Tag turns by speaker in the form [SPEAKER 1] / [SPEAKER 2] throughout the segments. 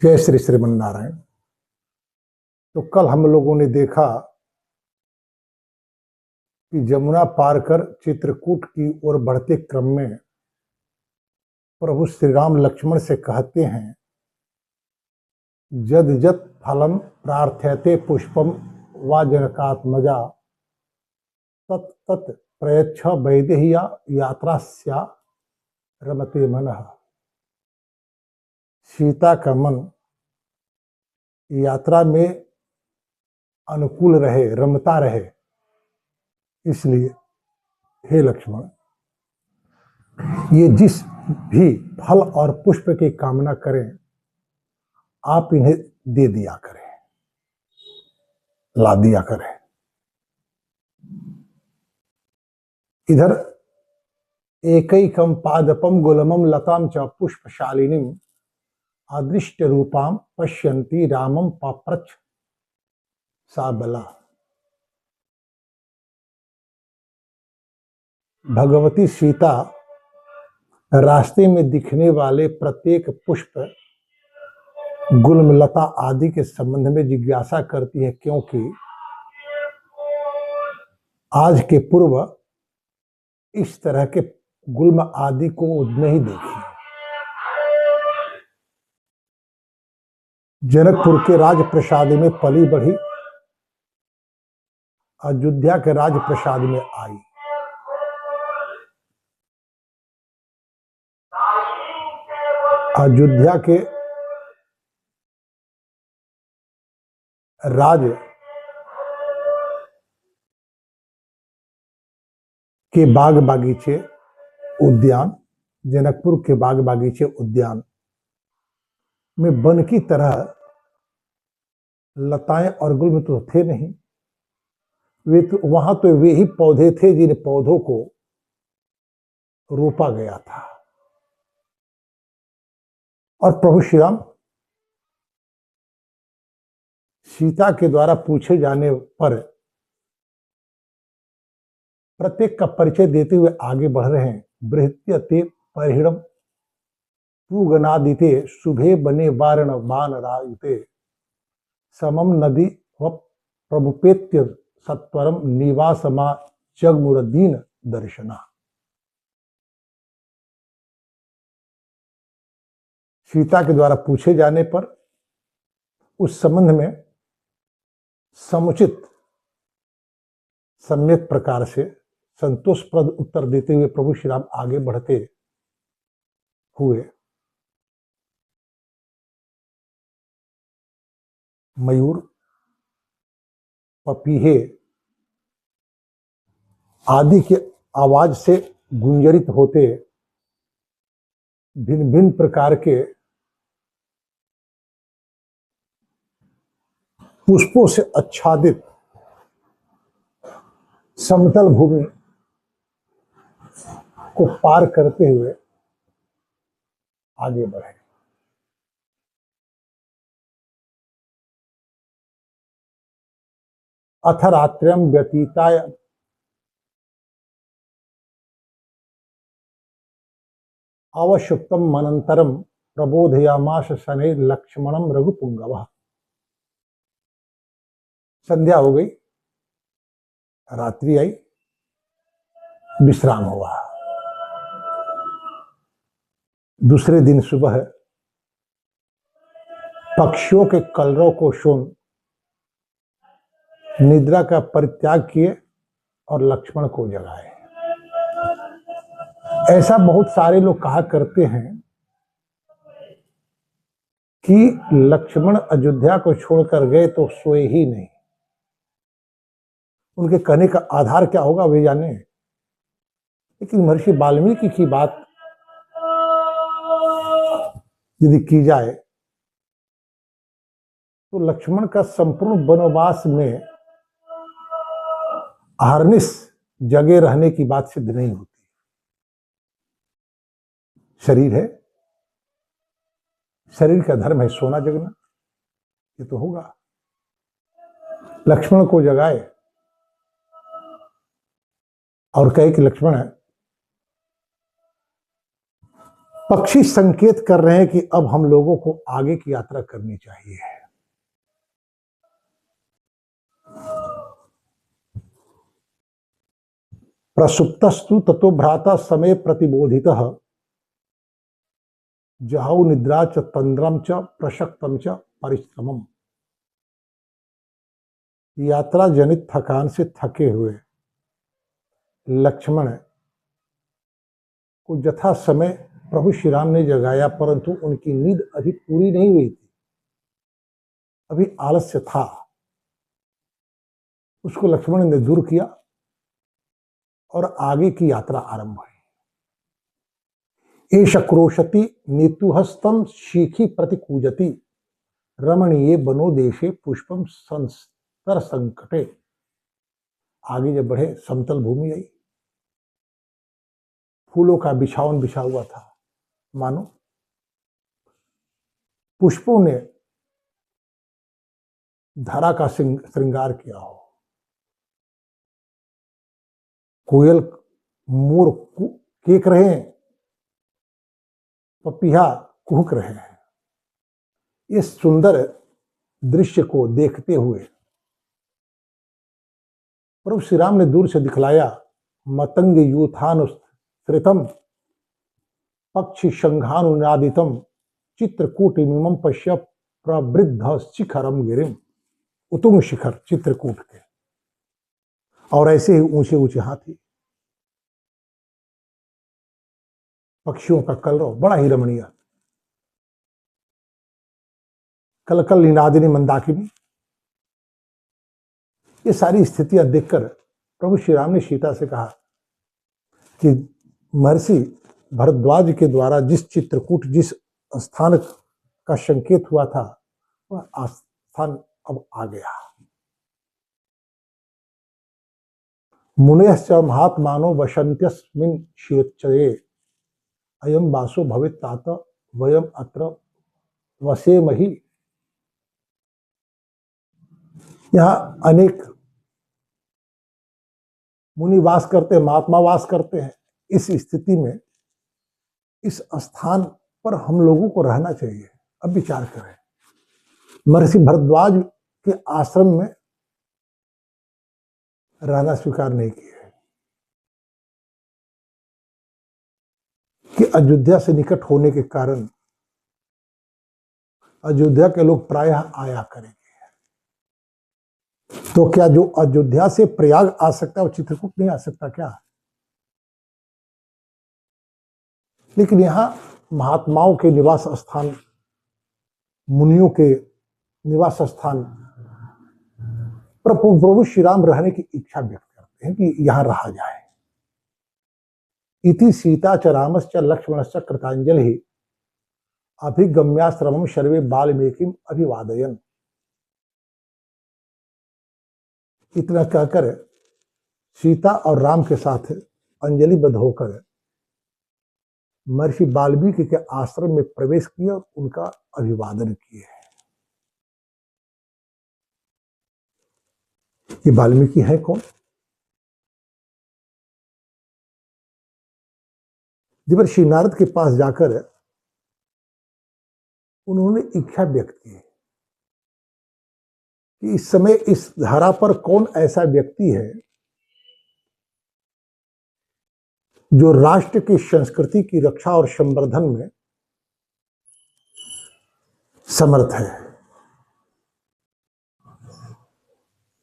[SPEAKER 1] जय श्री श्रीमन नारायण। तो कल हम लोगों ने देखा कि जमुना पार कर चित्रकूट की ओर बढ़ते क्रम में प्रभु श्री राम लक्ष्मण से कहते हैं, जद जत फलम प्रार्थयते पुष्पम वा जनकात्मजा तत् तत् प्रयच्छ वैदेह्या यात्रास्या रमते मनः। सीता का मन यात्रा में अनुकूल रहे, रमता रहे, इसलिए हे लक्ष्मण, ये जिस भी फल और पुष्प की कामना करें आप इन्हें दे दिया करें, ला दिया करें। इधर एकैकम पादपम गुलमम लताम च पुष्पशालिनीम अदृष्ट रूपाम पश्यन्ति रामम पप्रच्छ सा बला। भगवती सीता रास्ते में दिखने वाले प्रत्येक पुष्प, गुलमलता आदि के संबंध में जिज्ञासा करती है, क्योंकि आज के पूर्व इस तरह के गुल्म आदि को नहीं देखी। जनकपुर के राजप्रसाद में पली बढ़ी, अयोध्या के राजप्रसाद में आई। अयोध्या के राज के बाग बागीचे उद्यान, जनकपुर के बाग बागीचे उद्यान में वन की तरह लताएं और गुल्म तो थे नहीं। वहां तो वे ही पौधे थे जिन पौधों को रोपा गया था। और प्रभु श्री राम सीता के द्वारा पूछे जाने पर प्रत्येक का परिचय देते हुए आगे बढ़ रहे हैं। बृहत्यते परिहिणम पूगनादिते शुभे बने वारण बान रायुते समम नदी व प्रभुपेत्य सत्वरम निवासमा जगमुरदीन दर्शना। सीता के द्वारा पूछे जाने पर उस संबंध में समुचित सम्यक प्रकार से संतोषप्रद उत्तर देते हुए प्रभु श्री राम आगे बढ़ते हुए मयूर, पपीहे आदि के आवाज से गुंजरित होते भिन्न भिन्न प्रकार के पुष्पों से आच्छादित समतल भूमि को पार करते हुए आगे बढ़े। अथ रात्र्यम व्यतीताय अवशुक्तम मनंतरम प्रबोधयामास शनै लक्ष्मणम रघुपुंगवः। संध्या हो गई, रात्रि आई, विश्राम हुआ। दूसरे दिन सुबह पक्षियों के कलरव को सुन निद्रा का परित्याग किए और लक्ष्मण को जगाए। ऐसा बहुत सारे लोग कहा करते हैं कि लक्ष्मण अयोध्या को छोड़कर गए तो सोए ही नहीं। उनके कहने का आधार क्या होगा वे जाने, लेकिन महर्षि वाल्मीकि की बात यदि की जाए तो लक्ष्मण का संपूर्ण वनवास में अहर्निश जगे रहने की बात सिद्ध नहीं होती। शरीर है, शरीर का धर्म है सोना जगना, ये तो होगा। लक्ष्मण को जगाए और कहे कि लक्ष्मण पक्षी संकेत कर रहे हैं कि अब हम लोगों को आगे की यात्रा करनी चाहिए। प्रसुप्तस्तु ततो भ्राता समय प्रतिबोधितः जहाउ निद्रा च तंद्रम च प्रशक्तम च परिश्रमम। यात्रा जनित थकान से थके हुए लक्ष्मण को यथा समय प्रभु श्री राम ने जगाया, परंतु उनकी नींद अभी पूरी नहीं हुई थी, अभी आलस्य था। उसको लक्ष्मण ने दूर किया और आगे की यात्रा आरंभ हुई। एष क्रोशति नेतुहस्तम शीखी प्रतिकूजति रमणीय बनो देशे पुष्पम संस्तर संकटे। आगे जब बढ़े समतल भूमि आई, फूलों का बिछावन बिछा हुआ था, मानो पुष्पों ने धरा का श्रृंगार किया हो। कोयल मोर केक रहे हैं, पपीहा कुहक रहे हैं। इस सुंदर दृश्य को देखते हुए प्रभु श्री राम ने दूर से दिखलाया, मतंग यूथानुसृतम पक्षी संघानुनादितम चित्रकूटमिमं पश्य प्रवृद्ध शिखरम गिरिम। उतुंग शिखर चित्रकूट के, और ऐसे ही ऊंचे ऊंचे हाथी, पक्षियों का कलरव बड़ा ही रमणीय, कलकल निनादिनी मंदाकिनी। ये सारी स्थितियां देखकर प्रभु श्री राम ने सीता से कहा कि महर्षि भरद्वाज के द्वारा जिस चित्रकूट, जिस स्थान का संकेत हुआ था, वह स्थान अब आ गया। मुनेश्च महात्मानो वसन्त्यस्मिन् शिरोच्चये अयम वासो भवेत् तात वयम अत्र वसेमहि। यहाँ अनेक मुनि वास करते हैं, महात्मा वास करते हैं। इस स्थिति में इस स्थान पर हम लोगों को रहना चाहिए। अब विचार करें, महर्षि भरद्वाज के आश्रम में रहना स्वीकार नहीं किया कि अयोध्या से निकट होने के कारण अयोध्या के लोग प्रायः आया करेंगे। तो क्या जो अयोध्या से प्रयाग आ सकता है वो चित्रकूट नहीं आ सकता क्या? लेकिन यहां महात्माओं के निवास स्थान, मुनियों के निवास स्थान, प्रभु श्री राम रहने की इच्छा व्यक्त करते हैं कि यहां रहा जाए। इति सीता च रामश्च लक्ष्मणश्च कृतांजलि अभिगम्याश्रमं सर्वे वाल्मीकिम अभिवादयन्। इतना कहकर सीता और राम के साथ अंजलिबद्ध होकर महर्षि वाल्मीकि के आश्रम में प्रवेश किया और उनका अभिवादन किए। ये वाल्मीकि है कौन? देवर्षि नारद के पास जाकर उन्होंने इच्छा व्यक्त की कि इस समय इस धरा पर कौन ऐसा व्यक्ति है जो राष्ट्र की संस्कृति की रक्षा और संवर्धन में समर्थ है,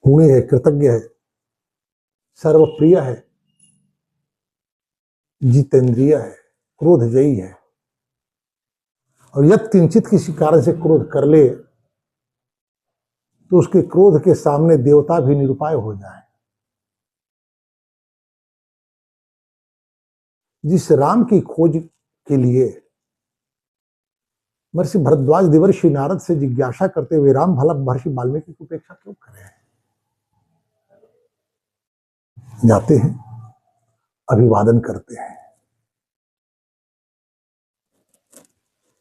[SPEAKER 1] गुणी है, कृतज्ञ है, सर्वप्रिय है, जितेंद्रिय है, क्रोधजयी है, और यद किंचित किसी कारण से क्रोध कर ले तो उसके क्रोध के सामने देवता भी निरुपाय हो जाए। जिस राम की खोज के लिए महर्षि भरद्वाज देवर्षि नारद से जिज्ञासा करते हुए राम भला महर्षि वाल्मीकि की उपेक्षा क्यों करें? जाते हैं, अभिवादन करते हैं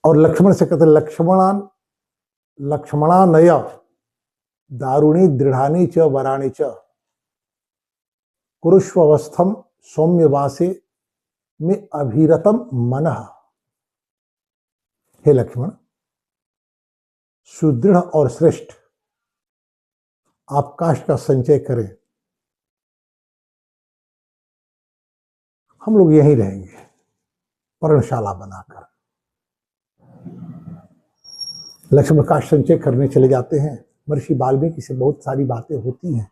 [SPEAKER 1] और लक्ष्मण से कहते, लक्ष्मणानय दारुणी दृढ़ानी च वराणी च कुरुष्वस्थम सौम्यवासे में अभिरतम मनः। हे लक्ष्मण, सुदृढ़ और श्रेष्ठ आप काष्ठ का संचय करें, हम लोग यहीं रहेंगे पर्णशाला बनाकर। लक्ष्मण काष्ठ संचय करने चले जाते हैं। महर्षि वाल्मीकि से बहुत सारी बातें होती हैं।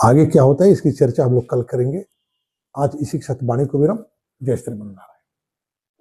[SPEAKER 1] आगे क्या होता है इसकी चर्चा हम लोग कल करेंगे। आज इसी के साथ वाणी को विराम। जय श्री मन्नारायण।